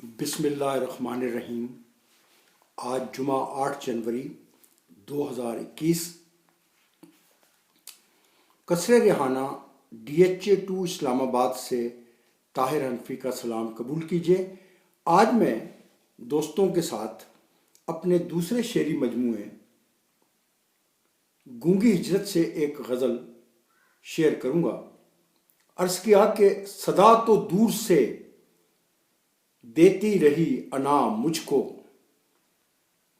बिस्मिल्लाहिर्रहमानिर्रहीम। आज जुमा 8 जनवरी 2021। कसरे रिहाना DHA 2 इस्लामाबाद से ताहिर हनफी का सलाम कबूल कीजिए। आज मैं दोस्तों के साथ अपने दूसरे शेरी मजमूए गूंगी हिजरत से एक गज़ल शेयर करूंगा। अर्ज़ किया कि सदा तो दूर से देती रही अना मुझको,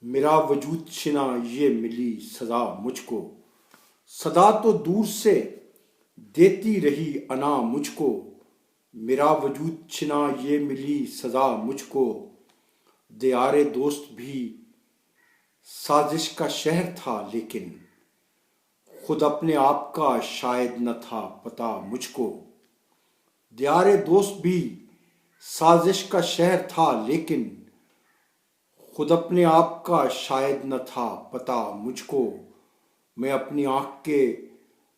मेरा वजूद शिना ये मिली सज़ा मुझको। सदा तो दूर से देती रही अना मुझको, मेरा वजूद शिना ये मिली सज़ा मुझको। दियारे दोस्त भी साजिश का शहर था, लेकिन खुद अपने आप का शायद न था पता मुझको। दियारे दोस्त भी साजिश का शहर था, लेकिन खुद अपने आप का शायद न था पता मुझको। मैं अपनी आँख के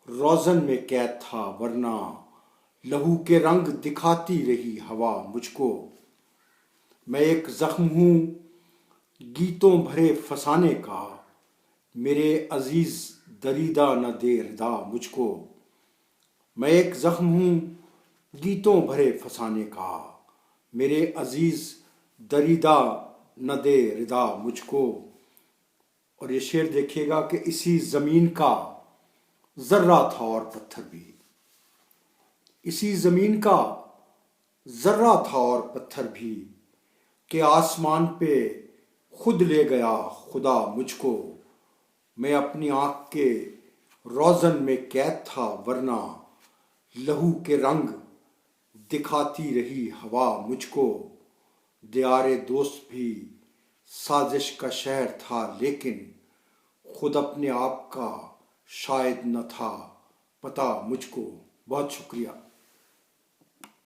रोज़न में कैद था, वरना लहू के रंग दिखाती रही हवा मुझको। मैं एक ज़ख्म हूँ गीतों भरे फसाने का, मेरे अजीज़ दरीदा न दे रिदा मुझको। मैं एक ज़ख्म हूँ गीतों भरे फसाने का, मेरे अजीज़ दरीदा न दे रिदा मुझको। और ये शेर देखिएगा कि इसी ज़मीन का ज़र्रा था और पत्थर भी, इसी ज़मीन का ज़र्रा था और पत्थर भी, कि आसमान पे खुद ले गया खुदा मुझको। मैं अपनी आँख के रोज़न में कैद था, वरना लहू के रंग दिखाती रही हवा मुझको। दियारे दोस्त भी साजिश का शहर था, लेकिन खुद अपने आप का शायद न था पता मुझको। बहुत शुक्रिया।